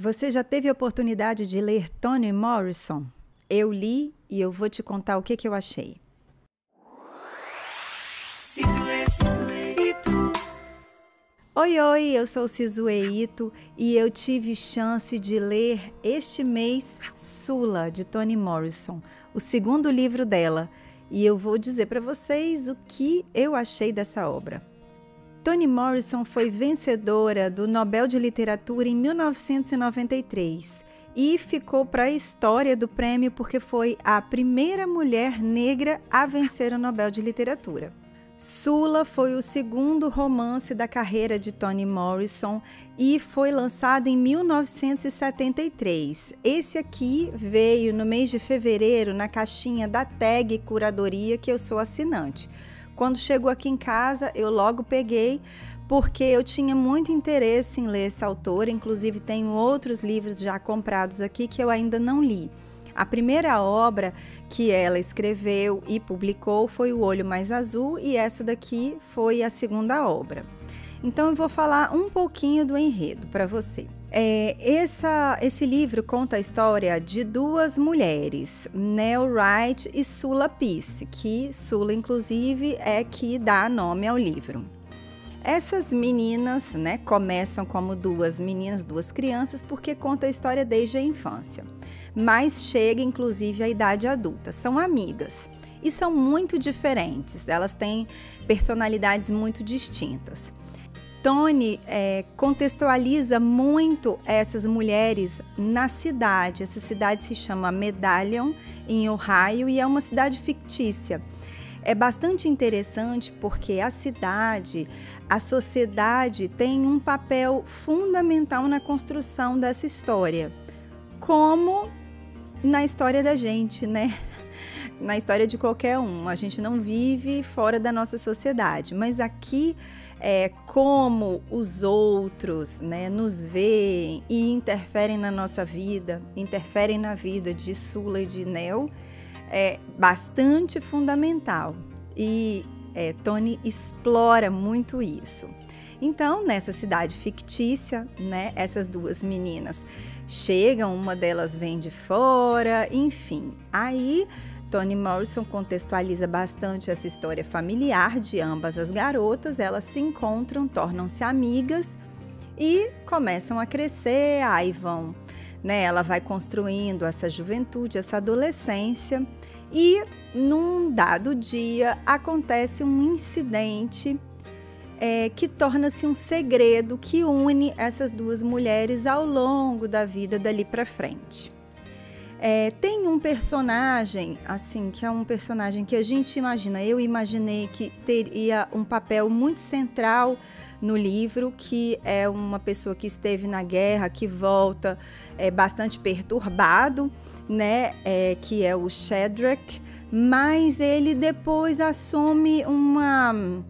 Você já teve a oportunidade de ler Toni Morrison? Eu li e eu vou te contar o que eu achei. Oi, eu sou Sizue Ito e eu tive chance de ler este mês Sula, de Toni Morrison, o segundo livro dela, e eu vou dizer para vocês o que eu achei dessa obra. Toni Morrison foi vencedora do Nobel de Literatura em 1993 e ficou para a história do prêmio porque foi a primeira mulher negra a vencer o Nobel de Literatura. Sula foi o segundo romance da carreira de Toni Morrison e foi lançado em 1973. Esse aqui veio no mês de fevereiro na caixinha da Tag Curadoria, que eu sou assinante. Quando chegou aqui em casa, eu logo peguei, porque eu tinha muito interesse em ler essa autora, inclusive tenho outros livros já comprados aqui que eu ainda não li. A primeira obra que ela escreveu e publicou foi O Olho Mais Azul e essa daqui foi a segunda obra. Então eu vou falar um pouquinho do enredo para você. Esse livro conta a história de duas mulheres, Nell Wright e Sula Peace, que Sula inclusive é que dá nome ao livro. Essas meninas, começam como duas meninas, duas crianças, porque conta a história desde a infância. Mas chega inclusive à idade adulta. São amigas e são muito diferentes, elas têm personalidades muito distintas. Toni contextualiza muito essas mulheres na cidade. Essa cidade se chama Medallion, em Ohio, e é uma cidade fictícia. É bastante interessante porque a cidade, a sociedade tem um papel fundamental na construção dessa história, como na história da gente, na história de qualquer um. A gente não vive fora da nossa sociedade, mas aqui como os outros nos veem e interferem na nossa vida, interferem na vida de Sula e de Nell, é bastante fundamental. E Toni explora muito isso. Então, nessa cidade fictícia, essas duas meninas chegam, uma delas vem de fora, enfim. Aí, Toni Morrison contextualiza bastante essa história familiar de ambas as garotas. Elas se encontram, tornam-se amigas e começam a crescer, aí vão, ela vai construindo essa juventude, essa adolescência, e num dado dia acontece um incidente que torna-se um segredo que une essas duas mulheres ao longo da vida dali para frente. Tem um personagem, assim, que é um personagem que a gente imagina, eu imaginei que teria um papel muito central no livro, que é uma pessoa que esteve na guerra, que volta bastante perturbado, que é o Shadrach, mas ele depois assume um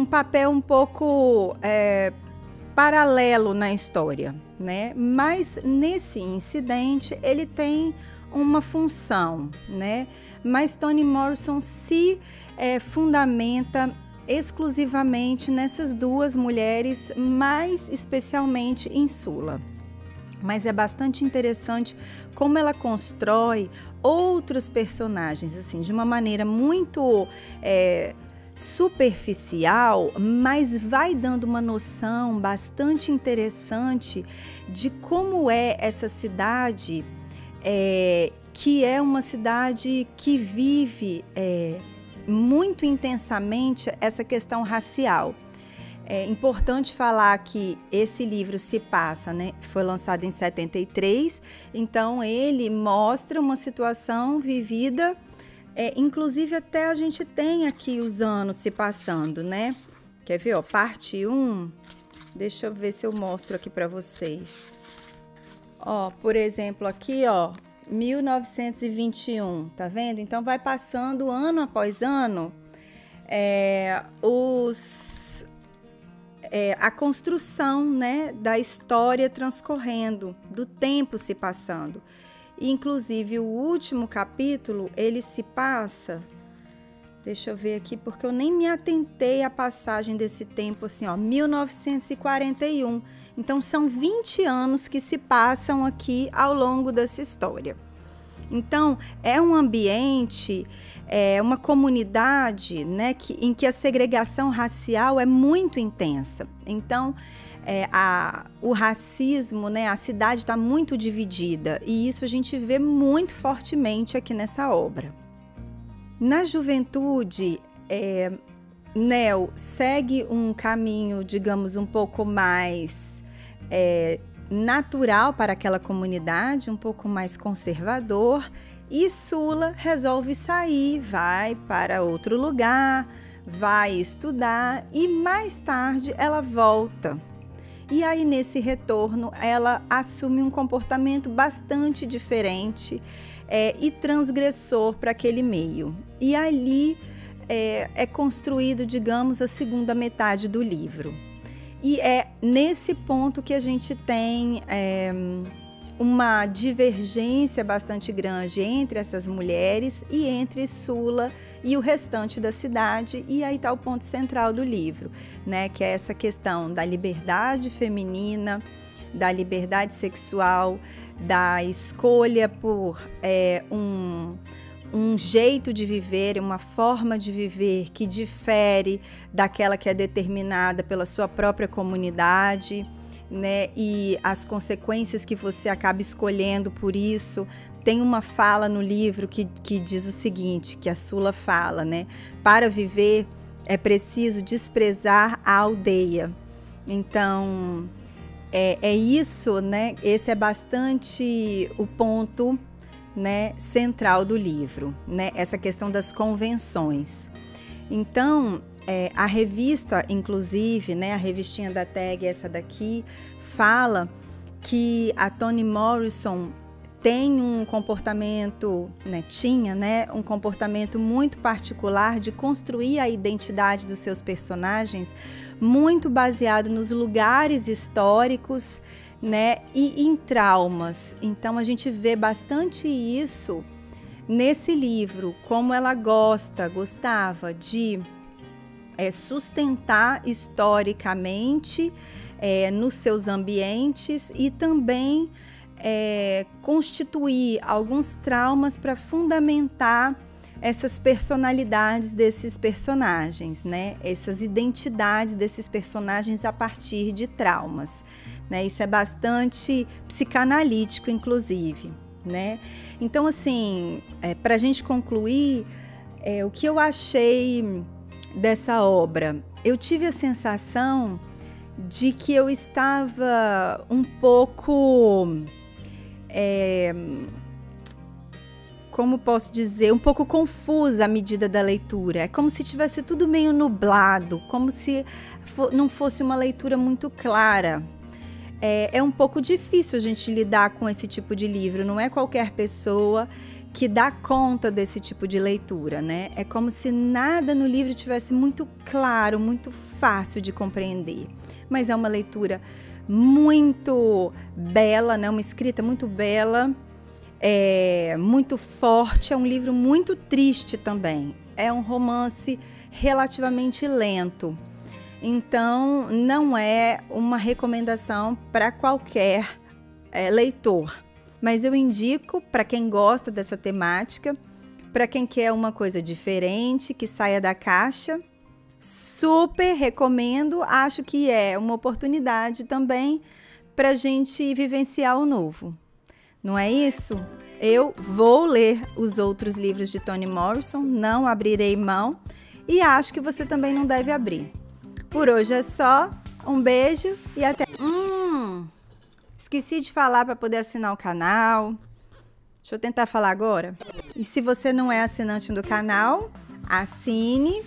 papel um pouco paralelo na história, Mas nesse incidente ele tem uma função, Mas Toni Morrison se fundamenta exclusivamente nessas duas mulheres, mais especialmente em Sula. Mas é bastante interessante como ela constrói outros personagens, assim, de uma maneira muito superficial, mas vai dando uma noção bastante interessante de como é essa cidade, que é uma cidade que vive muito intensamente essa questão racial. É importante falar que esse livro se passa, foi lançado em 73, então ele mostra uma situação vivida, inclusive até a gente tem aqui os anos se passando, Quer ver, parte 1, deixa eu ver se eu mostro aqui para vocês. Por exemplo, aqui, 1921, tá vendo? Então vai passando ano após ano a construção, da história transcorrendo, do tempo se passando. E, inclusive, o último capítulo, ele se passa, deixa eu ver aqui, porque eu nem me atentei à passagem desse tempo, assim, 1941. Então são 20 anos que se passam aqui ao longo dessa história. Então é um ambiente, uma comunidade, né, em que a segregação racial é muito intensa. Então o racismo, né, a cidade está muito dividida, e isso a gente vê muito fortemente aqui nessa obra. Na juventude, Nell segue um caminho, digamos, um pouco mais natural para aquela comunidade, um pouco mais conservador, e Sula resolve sair, vai para outro lugar, vai estudar e mais tarde ela volta. E aí, nesse retorno, ela assume um comportamento bastante diferente e transgressor para aquele meio. E ali é construído, digamos, a segunda metade do livro. E é nesse ponto que a gente tem uma divergência bastante grande entre essas mulheres e entre Sula e o restante da cidade, e aí está o ponto central do livro, né, que é essa questão da liberdade feminina, da liberdade sexual, da escolha por um jeito de viver, uma forma de viver que difere daquela que é determinada pela sua própria comunidade, né? E as consequências que você acaba escolhendo por isso. Tem uma fala no livro que diz o seguinte, que a Sula fala, né? Para viver é preciso desprezar a aldeia. Então, é isso, né? Esse é bastante o ponto, né, central do livro, né? Essa questão das convenções. Então, a revista, inclusive, né, a revistinha da Tag, essa daqui, fala que a Toni Morrison tem um comportamento, né, tinha, né, um comportamento muito particular de construir a identidade dos seus personagens muito baseado nos lugares históricos, né, e em traumas. Então a gente vê bastante isso nesse livro, como ela gostava de sustentar historicamente nos seus ambientes e também constituir alguns traumas para fundamentar essas personalidades desses personagens, né? Essas identidades desses personagens a partir de traumas, né? Isso é bastante psicanalítico, inclusive, né? Então, assim, para a gente concluir, o que eu achei dessa obra, eu tive a sensação de que eu estava um pouco, como posso dizer, um pouco confusa à medida da leitura. É como se tivesse tudo meio nublado, como se não fosse uma leitura muito clara. É um pouco difícil a gente lidar com esse tipo de livro, não é qualquer pessoa que dá conta desse tipo de leitura, né? É como se nada no livro tivesse muito claro, muito fácil de compreender. Mas é uma leitura muito bela, né? Uma escrita muito bela, muito forte, é um livro muito triste também. É um romance relativamente lento. Então, não é uma recomendação para qualquer leitor. Mas eu indico para quem gosta dessa temática, para quem quer uma coisa diferente, que saia da caixa. Super recomendo, acho que é uma oportunidade também para a gente vivenciar o novo. Não é isso? Eu vou ler os outros livros de Toni Morrison, não abrirei mão e acho que você também não deve abrir. Por hoje é só, um beijo e até... Esqueci de falar para poder assinar o canal. Deixa eu tentar falar agora. E se você não é assinante do canal, assine,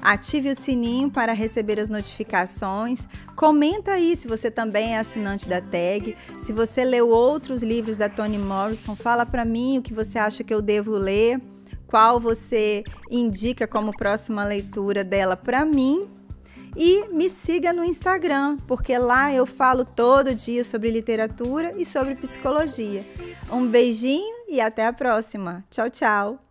ative o sininho para receber as notificações. Comenta aí se você também é assinante da Tag. Se você leu outros livros da Toni Morrison, fala para mim o que você acha que eu devo ler, qual você indica como próxima leitura dela para mim. E me siga no Instagram, porque lá eu falo todo dia sobre literatura e sobre psicologia. Um beijinho e até a próxima. Tchau, tchau!